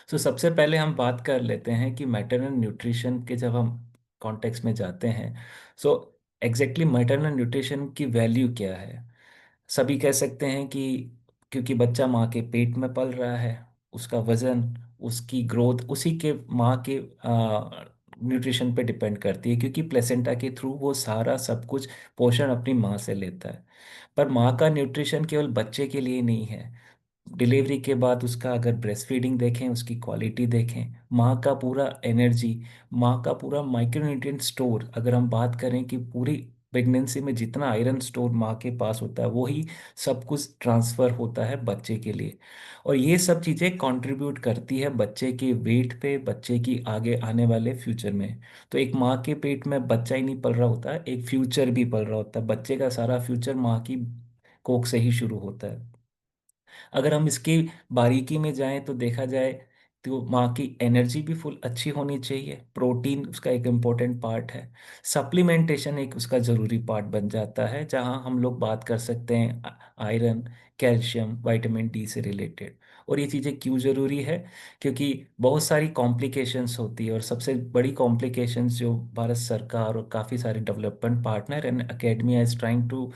सबसे पहले हम बात कर लेते हैं कि मैटरनल न्यूट्रिशन के जब हम कॉन्टेक्स्ट में जाते हैं। सो एग्जैक्टली मैटरनल न्यूट्रिशन की वैल्यू क्या है? सभी कह सकते हैं कि क्योंकि बच्चा माँ के पेट में पल रहा है, उसका वजन, उसकी ग्रोथ उसी के माँ के न्यूट्रिशन पे डिपेंड करती है, क्योंकि प्लेसेंटा के थ्रू वो सारा सब कुछ पोषण अपनी माँ से लेता है। पर माँ का न्यूट्रिशन केवल बच्चे के लिए नहीं है। डिलीवरी के बाद उसका अगर ब्रेस्ट फीडिंग देखें, उसकी क्वालिटी देखें, माँ का पूरा एनर्जी, माँ का पूरा माइक्रोन्यूट्रिएंट स्टोर, अगर हम बात करें कि पूरी प्रेगनेंसी में जितना आयरन स्टोर माँ के पास होता है वही सब कुछ ट्रांसफ़र होता है बच्चे के लिए। और ये सब चीज़ें कंट्रीब्यूट करती है बच्चे के वेट पे, बच्चे की आगे आने वाले फ्यूचर में। तो एक माँ के पेट में बच्चा ही नहीं पल रहा होता है, एक फ्यूचर भी पल रहा होता है। बच्चे का सारा फ्यूचर माँ की कोख से ही शुरू होता है। अगर हम इसकी बारीकी में जाएं तो देखा जाए तो माँ की एनर्जी भी फुल अच्छी होनी चाहिए, प्रोटीन उसका एक इम्पोर्टेंट पार्ट है, सप्लीमेंटेशन एक उसका ज़रूरी पार्ट बन जाता है, जहाँ हम लोग बात कर सकते हैं आयरन, कैल्शियम, विटामिन डी से रिलेटेड। और ये चीज़ें क्यों ज़रूरी है? क्योंकि बहुत सारी कॉम्प्लिकेशंस होती है, और सबसे बड़ी कॉम्प्लिकेशंस जो भारत सरकार और काफ़ी सारे development partner and academia is trying to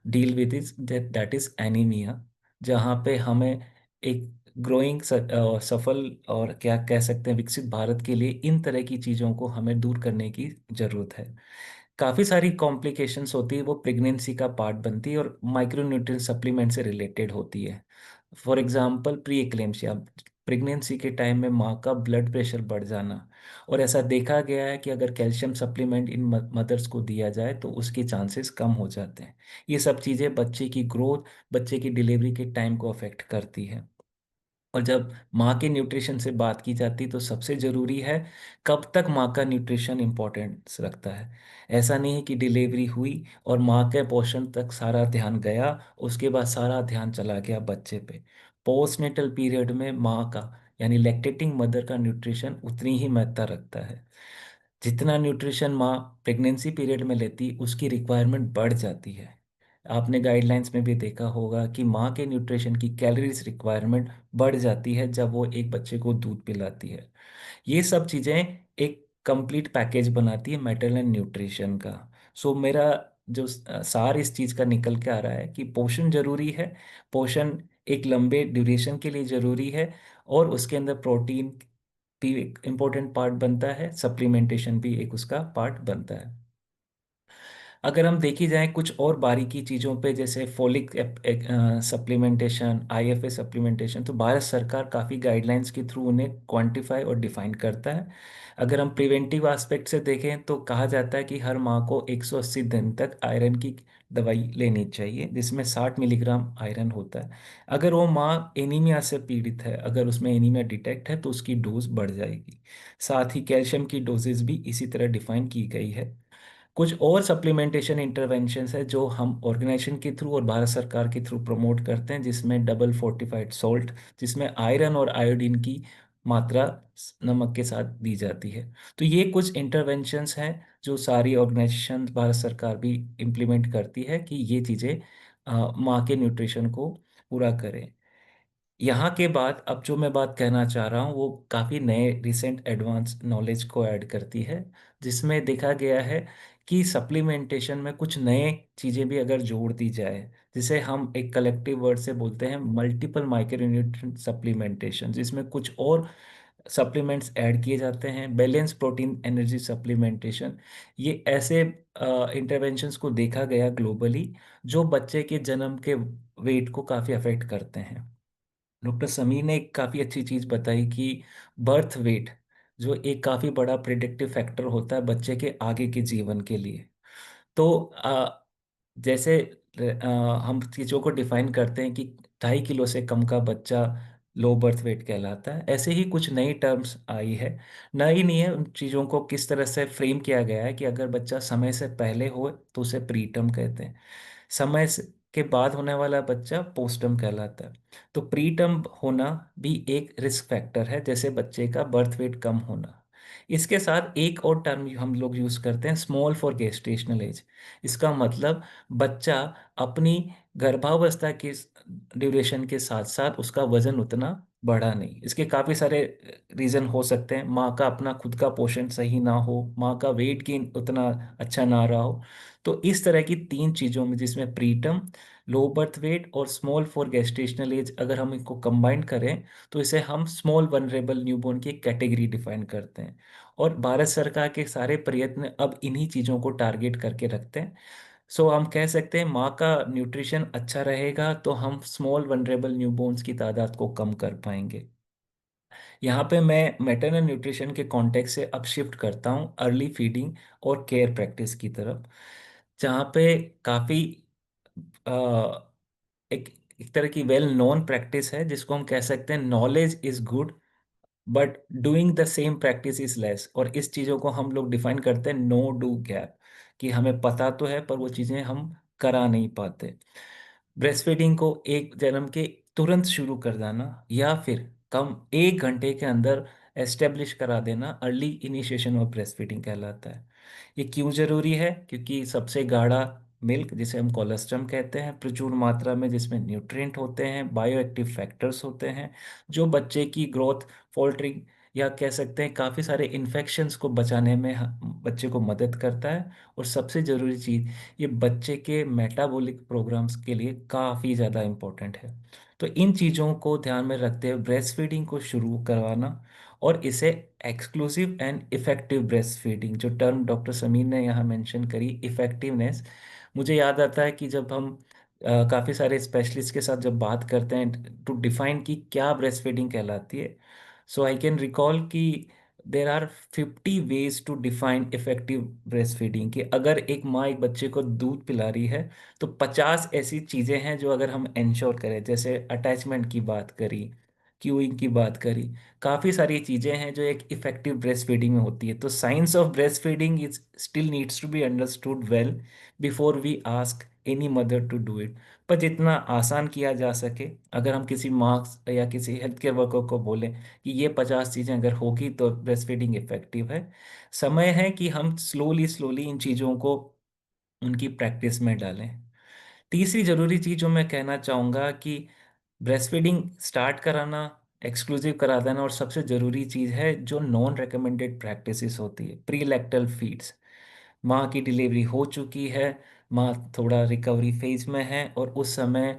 deal with is that is anaemia. जहाँ पे हमें एक ग्रोइंग सफल और क्या कह सकते हैं विकसित भारत के लिए इन तरह की चीज़ों को हमें दूर करने की ज़रूरत है। काफ़ी सारी कॉम्प्लिकेशंस होती है, वो प्रेगनेंसी का पार्ट बनती है और माइक्रोन्यूट्रिएंट सप्लीमेंट से रिलेटेड होती है। For example pre eclampsia, pregnancy के टाइम में माँ का ब्लड प्रेशर बढ़ जाना। और ऐसा देखा गया है कि अगर कैल्शियम सप्लीमेंट इन मदर्स को दिया जाए तो उसके चांसेस कम हो जाते हैं। ये सब चीज़ें बच्चे की ग्रोथ, बच्चे की डिलीवरी के टाइम को अफेक्ट करती है। और जब माँ के न्यूट्रिशन से बात की जाती तो सबसे ज़रूरी है कब तक माँ का न्यूट्रिशन इम्पोर्टेंस रखता है। ऐसा नहीं है कि डिलीवरी हुई और माँ के पोषण तक सारा ध्यान गया, उसके बाद सारा ध्यान चला गया बच्चे पे। पोस्टनेटल पीरियड में माँ का यानी लैक्टेटिंग मदर का न्यूट्रिशन उतनी ही महत्ता रखता है। जितना न्यूट्रिशन माँ प्रेगनेंसी पीरियड में लेती उसकी रिक्वायरमेंट बढ़ जाती है। आपने गाइडलाइंस में भी देखा होगा कि माँ के न्यूट्रिशन की कैलोरीज रिक्वायरमेंट बढ़ जाती है जब वो एक बच्चे को दूध पिलाती है। ये सब चीज़ें एक कंप्लीट पैकेज बनाती है मैटरनल न्यूट्रिशन का। मेरा जो सार इस चीज़ का निकल के आ रहा है कि पोषण जरूरी है, पोषण एक लंबे ड्यूरेशन के लिए ज़रूरी है, और उसके अंदर प्रोटीन भी एक इम्पोर्टेंट पार्ट बनता है, सप्लीमेंटेशन भी एक उसका पार्ट बनता है। अगर हम देखी जाए कुछ और बारीकी चीज़ों पे, जैसे फोलिक सप्लीमेंटेशन, आईएफए सप्लीमेंटेशन, तो भारत सरकार काफ़ी गाइडलाइंस के थ्रू उन्हें क्वांटिफाई और डिफाइन करता है। अगर हम प्रिवेंटिव एस्पेक्ट से देखें तो कहा जाता है कि हर माँ को 180 दिन तक आयरन की दवाई लेनी चाहिए, जिसमें 60 मिलीग्राम आयरन होता है। अगर वो माँ एनीमिया से पीड़ित है, अगर उसमें एनीमिया डिटेक्ट है तो उसकी डोज बढ़ जाएगी। साथ ही कैल्शियम की डोजेज भी इसी तरह डिफाइन की गई है। कुछ और सप्लीमेंटेशन इंटरवेंशंस है जो हम ऑर्गेनाइजेशन के थ्रू और भारत सरकार के थ्रू प्रमोट करते हैं, जिसमें डबल फोर्टिफाइड सॉल्ट, जिसमें आयरन और आयोडीन की मात्रा नमक के साथ दी जाती है। तो ये कुछ इंटरवेंशंस हैं जो सारी ऑर्गेनाइजेशन भारत सरकार भी इम्प्लीमेंट करती है कि ये चीज़ें माँ के न्यूट्रिशन को पूरा करें। यहाँ के बाद अब जो मैं बात कहना चाह रहा हूँ वो काफ़ी नए रिसेंट एडवांस नॉलेज को ऐड करती है, जिसमें देखा गया है कि सप्लीमेंटेशन में कुछ नए चीज़ें भी अगर जोड़ दी जाए, जिसे हम एक कलेक्टिव वर्ड से बोलते हैं मल्टीपल माइक्रोन्यूट्रिएंट सप्लीमेंटेशन, जिसमें कुछ और सप्लीमेंट्स ऐड किए जाते हैं, बैलेंस प्रोटीन एनर्जी सप्लीमेंटेशन। ये ऐसे इंटरवेंशंस को देखा गया ग्लोबली जो बच्चे के जन्म के वेट को काफ़ी अफेक्ट करते हैं। डॉक्टर समीर ने एक काफ़ी अच्छी चीज़ बताई कि बर्थ वेट जो एक काफ़ी बड़ा प्रिडिक्टिव फैक्टर होता है बच्चे के आगे के जीवन के लिए। तो जैसे हम चीज़ों को डिफाइन करते हैं कि 2.5 किलो से कम का बच्चा लो बर्थ वेट कहलाता है, ऐसे ही कुछ नई टर्म्स आई है। नई नहीं है, उन चीज़ों को किस तरह से फ्रेम किया गया है कि अगर बच्चा समय से पहले हो तो उसे प्री टर्म कहते हैं, के बाद होने वाला बच्चा पोस्टर्म कहलाता है। तो प्रीटर्म होना भी एक रिस्क फैक्टर है, जैसे बच्चे का बर्थ वेट कम होना। इसके साथ एक और टर्म हम लोग यूज करते हैं, स्मॉल फॉर गेस्टेशनल एज। इसका मतलब बच्चा अपनी गर्भावस्था के ड्यूरेशन के साथ साथ उसका वजन उतना बढ़ा नहीं। इसके काफ़ी सारे रीज़न हो सकते हैं। माँ का अपना खुद का पोषण सही ना हो, माँ का वेट गेन उतना अच्छा ना रहा हो। तो इस तरह की तीन चीज़ों में, जिसमें प्रीटर्म, लो बर्थ वेट और स्मॉल फॉर गेस्टेशनल एज, अगर हम इनको कंबाइन करें तो इसे हम स्मॉल वनरेबल न्यूबॉर्न की कैटेगरी डिफाइन करते हैं। और भारत सरकार के सारे प्रयत्न अब इन्हीं चीज़ों को टारगेट करके रखते हैं। सो हम कह सकते हैं माँ का न्यूट्रिशन अच्छा रहेगा तो हम स्मॉल वनरेबल न्यूबॉर्न्स की तादाद को कम कर पाएंगे। यहाँ पे मैं मैटरनल न्यूट्रिशन के कॉन्टेक्स्ट से अब शिफ्ट करता हूँ अर्ली फीडिंग और केयर प्रैक्टिस की तरफ, जहाँ पे काफ़ी एक एक तरह की वेल नोन प्रैक्टिस है, जिसको हम कह सकते हैं knowledge is good but doing the same practice is less. और इस चीज़ों को हम लोग डिफाइन करते हैं नो डू गैप, कि हमें पता तो है पर वो चीज़ें हम करा नहीं पाते। ब्रेस्ट फीडिंग को एक जन्म के तुरंत शुरू कर देना या फिर कम 1 घंटे के अंदर एस्टेब्लिश करा देना early initiation of breast feeding कहलाता है। ये क्यों जरूरी है? क्योंकि सबसे गाढ़ा मिल्क, जिसे हम कोलेस्ट्रम कहते हैं, प्रचुर मात्रा में जिसमें न्यूट्रिएंट होते हैं, बायो एक्टिव फैक्टर्स होते हैं, जो बच्चे की ग्रोथ, पोल्ट्री, या कह सकते हैं काफ़ी सारे इन्फेक्शंस को बचाने में बच्चे को मदद करता है। और सबसे ज़रूरी चीज़, ये बच्चे के मेटाबॉलिक प्रोग्राम्स के लिए काफ़ी ज़्यादा इम्पोर्टेंट है। तो इन चीज़ों को ध्यान में रखते हुए ब्रेस्ट फीडिंग को शुरू करवाना, और इसे exclusive and effective breast feeding, जो टर्म डॉक्टर समीर ने यहाँ मेंशन करी, इफ़ेक्टिवनेस, मुझे याद आता है कि जब हम काफ़ी सारे स्पेशलिस्ट के साथ जब बात करते हैं टू डिफाइन कि क्या ब्रेस्ट फीडिंग कहलाती है, सो आई कैन रिकॉल कि there are 50 ways to define effective breast feeding. कि अगर एक माँ एक बच्चे को दूध पिला रही है तो 50 ऐसी चीज़ें हैं जो अगर हम इंश्योर करें, जैसे अटैचमेंट की बात करी, क्यूइंग की बात करी, काफ़ी सारी चीज़ें हैं जो एक इफेक्टिव ब्रेस्ट फीडिंग में होती है। तो science of breast feeding is still needs to be understood well before we ask any mother to do it. पर जितना आसान किया जा सके, अगर हम किसी मार्क्स या किसी हेल्थ केयर वर्कर को बोलें कि ये 50 चीज़ें अगर होगी तो ब्रेस्ट फीडिंग इफेक्टिव है, समय है कि हम स्लोली स्लोली इन चीज़ों को उनकी प्रैक्टिस में डालें। तीसरी ज़रूरी चीज़ जो मैं कहना चाहूँगा कि ब्रेस्ट फीडिंग स्टार्ट कराना, एक्सक्लूसिव करा देना, और सबसे ज़रूरी चीज़ है जो नॉन रिकमेंडेड प्रैक्टिसेस होती है, प्री लैक्टल फीड्स। माँ की डिलीवरी हो चुकी है, माँ थोड़ा रिकवरी फेज में है, और उस समय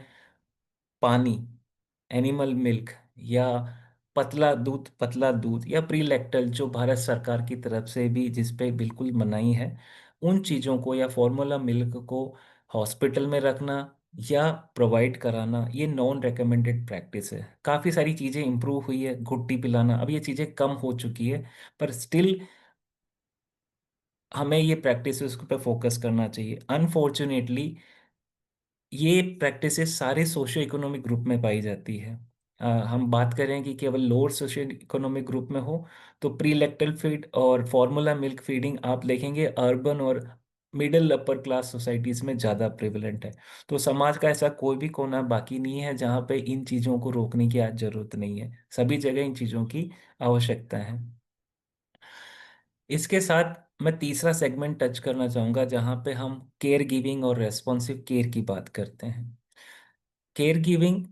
पानी, एनिमल मिल्क, या पतला दूध या प्रीलैक्टल, जो भारत सरकार की तरफ से भी जिस पे बिल्कुल मनाही है, उन चीज़ों को या फॉर्मूला मिल्क को हॉस्पिटल में रखना या प्रोवाइड कराना, ये नॉन रिकमेंडेड प्रैक्टिस है। काफ़ी सारी चीज़ें इंप्रूव हुई है, घुट्टी पिलाना, अब ये चीज़ें कम हो चुकी है, पर स्टिल हमें ये प्रैक्टिसेस पे फोकस करना चाहिए। अनफॉर्चुनेटली ये प्रैक्टिसेस सारे सोशियो इकोनॉमिक ग्रुप में पाई जाती है। हम बात करें कि केवल लोअर सोशियो इकोनॉमिक ग्रुप में हो तो प्रीलेक्टल फीड और फार्मूला मिल्क फीडिंग आप देखेंगे अर्बन और मिडिल अपर क्लास सोसाइटीज़ में ज़्यादा प्रेवलेंट है। तो समाज का ऐसा कोई भी कोना बाकी नहीं है जहाँ पे इन चीज़ों को रोकने की आज ज़रूरत नहीं है, सभी जगह इन चीज़ों की आवश्यकता है। इसके साथ मैं तीसरा सेगमेंट टच करना चाहूँगा जहाँ पे हम केयर गिविंग और रेस्पॉन्सिव केयर की बात करते हैं। केयर गिविंग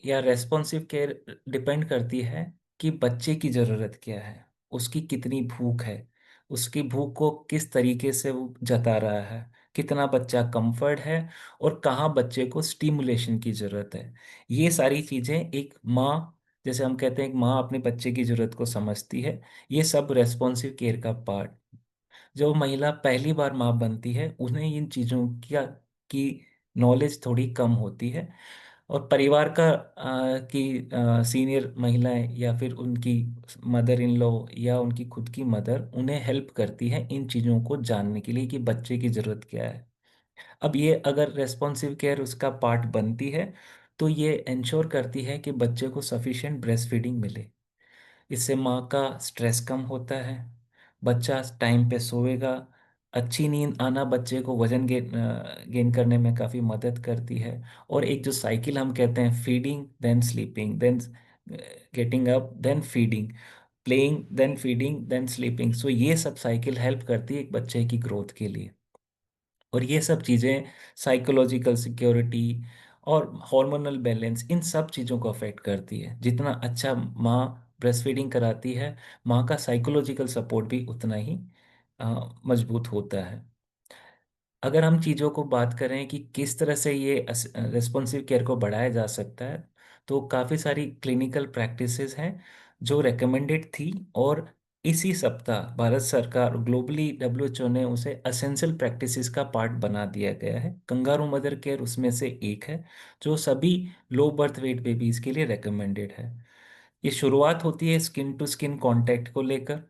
या रेस्पॉन्सिव केयर डिपेंड करती है कि बच्चे की ज़रूरत क्या है, उसकी कितनी भूख है, उसकी भूख को किस तरीके से वो जता रहा है, कितना बच्चा कंफर्ट है, और कहाँ बच्चे को स्टिमुलेशन की ज़रूरत है। ये सारी चीज़ें एक माँ, जैसे हम कहते हैं एक माँ अपने बच्चे की ज़रूरत को समझती है, ये सब रेस्पॉन्सिव केयर का पार्ट। जो महिला पहली बार माँ बनती है उन्हें इन चीज़ों की नॉलेज थोड़ी कम होती है, और परिवार का की सीनियर महिलाएं या फिर उनकी मदर इन लॉ या उनकी खुद की मदर उन्हें हेल्प करती है इन चीज़ों को जानने के लिए कि बच्चे की ज़रूरत क्या है। अब ये अगर रेस्पॉन्सिव केयर उसका पार्ट बनती है तो ये इंश्योर करती है कि बच्चे को सफिशिएंट ब्रेस्ट फीडिंग मिले। इससे माँ का स्ट्रेस कम होता है, बच्चा टाइम पे सोएगा, अच्छी नींद आना बच्चे को वजन गेन करने में काफ़ी मदद करती है। और एक जो साइकिल हम कहते हैं, feeding then sleeping then getting up then feeding, playing then feeding then sleeping, so ये सब साइकिल हेल्प करती है एक बच्चे की ग्रोथ के लिए। और ये सब चीज़ें साइकोलॉजिकल सिक्योरिटी, और एक जो साइकिल हम कहते हैं feeding then sleeping, playing then feeding then sleeping, so ये सब साइकिल हेल्प करती है एक बच्चे की ग्रोथ के लिए। और ये सब चीज़ें साइकोलॉजिकल सिक्योरिटी, और हार्मोनल बैलेंस, इन सब चीज़ों को अफेक्ट करती है। जितना अच्छा माँ ब्रेस्ट फीडिंग कराती है, माँ का साइकोलॉजिकल सपोर्ट भी उतना ही मजबूत होता है। अगर हम चीज़ों को बात करें कि किस तरह से ये रेस्पॉन्सिव केयर को बढ़ाया जा सकता है, तो काफ़ी सारी क्लिनिकल प्रैक्टिसेस हैं जो रेकमेंडेड थी, और इसी सप्ताह भारत सरकार ग्लोबली डब्ल्यूएचओ ने उसे असेंशियल प्रैक्टिसेस का पार्ट बना दिया गया है। कंगारू मदर केयर उसमें से एक है, जो सभी लो बर्थ वेट बेबीज के लिए रेकमेंडेड है। ये शुरुआत होती है स्किन टू स्किन कांटेक्ट को लेकर।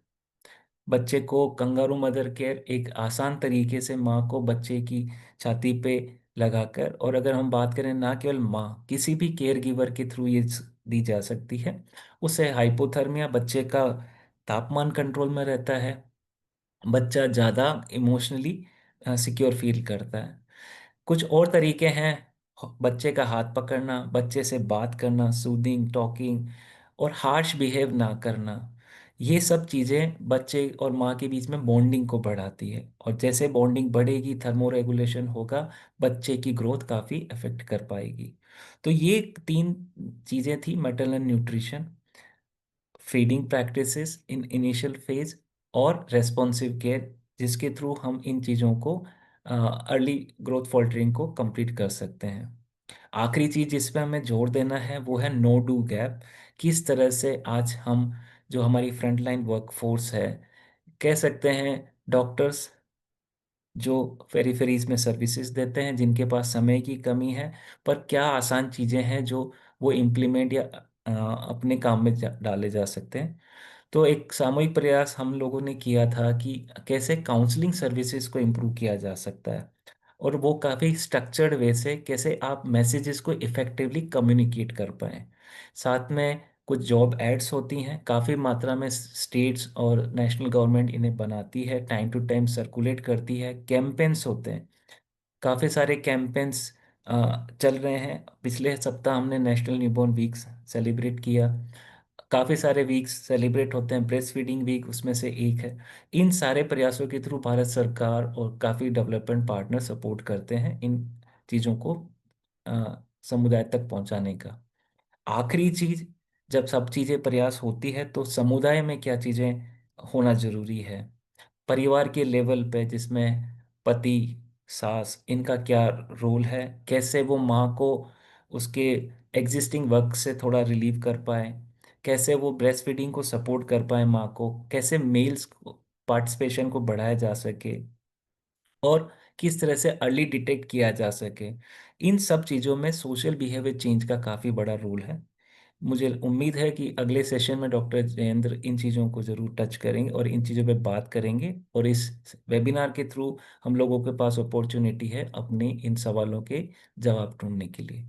बच्चे को कंगारू मदर केयर एक आसान तरीके से माँ को बच्चे की छाती पे लगाकर, और अगर हम बात करें ना केवल माँ, किसी भी केयर गिवर के थ्रू ये दी जा सकती है। उससे हाइपोथर्मिया, बच्चे का तापमान कंट्रोल में रहता है, बच्चा ज़्यादा इमोशनली सिक्योर फील करता है। कुछ और तरीके हैं, बच्चे का हाथ पकड़ना, बच्चे से बात करना, सूदिंग टॉकिंग, और हार्श बिहेव ना करना। ये सब चीज़ें बच्चे और माँ के बीच में बॉन्डिंग को बढ़ाती है, और जैसे बॉन्डिंग बढ़ेगी, थर्मो रेगुलेशन होगा, बच्चे की ग्रोथ काफ़ी अफेक्ट कर पाएगी। तो ये तीन चीज़ें थी: maternal nutrition, feeding practices in initial phase, और रेस्पॉन्सिव केयर, जिसके थ्रू हम इन चीज़ों को, अर्ली ग्रोथ फॉल्टरिंग को कंप्लीट कर सकते हैं। आखिरी चीज़ जिस पे हमें जोर देना है वो है नो डू गैप। किस तरह से आज हम, जो हमारी फ्रंटलाइन वर्कफोर्स है, कह सकते हैं डॉक्टर्स जो पेरिफेरीज में सर्विसेज देते हैं, जिनके पास समय की कमी है, पर क्या आसान चीज़ें हैं जो वो इम्प्लीमेंट या अपने काम में डाले जा सकते हैं। तो एक सामूहिक प्रयास हम लोगों ने किया था कि कैसे काउंसलिंग सर्विसेज को इम्प्रूव किया जा सकता है, और वो काफ़ी स्ट्रक्चर्ड वे से कैसे आप मैसेजेस को इफ़ेक्टिवली कम्युनिकेट कर पाएँ। साथ में कुछ जॉब एड्स होती हैं, काफ़ी मात्रा में स्टेट्स और नेशनल गवर्नमेंट इन्हें बनाती है, टाइम टू टाइम सर्कुलेट करती है। कैंपेन्स होते हैं, काफ़ी सारे कैंपेन्स चल रहे हैं। पिछले सप्ताह हमने नेशनल न्यूबॉर्न वीक्स सेलिब्रेट किया। काफ़ी सारे वीक्स सेलिब्रेट होते हैं, ब्रेस्ट फीडिंग वीक उसमें से एक है। इन सारे प्रयासों के थ्रू भारत सरकार और काफ़ी डेवलपमेंट पार्टनर सपोर्ट करते हैं इन चीज़ों को समुदाय तक पहुंचाने का। आखिरी चीज, जब सब चीज़ें प्रयास होती है तो समुदाय में क्या चीज़ें होना जरूरी है, परिवार के लेवल पे, जिसमें पति, सास, इनका क्या रोल है, कैसे वो माँ को उसके एग्जिस्टिंग वर्क से थोड़ा रिलीव कर पाए, कैसे वो ब्रेस्ट फीडिंग को सपोर्ट कर पाए माँ को, कैसे मेल्स पार्टिसिपेशन को बढ़ाया जा सके, और किस तरह से अर्ली डिटेक्ट किया जा सके। इन सब चीज़ों में सोशल बिहेवियर चेंज का काफ़ी बड़ा रोल है। मुझे उम्मीद है कि अगले सेशन में डॉक्टर जयेंद्र इन चीज़ों को ज़रूर टच करेंगे और इन चीज़ों पे बात करेंगे, और इस वेबिनार के थ्रू हम लोगों के पास अपॉर्चुनिटी है अपने इन सवालों के जवाब ढूंढने के लिए।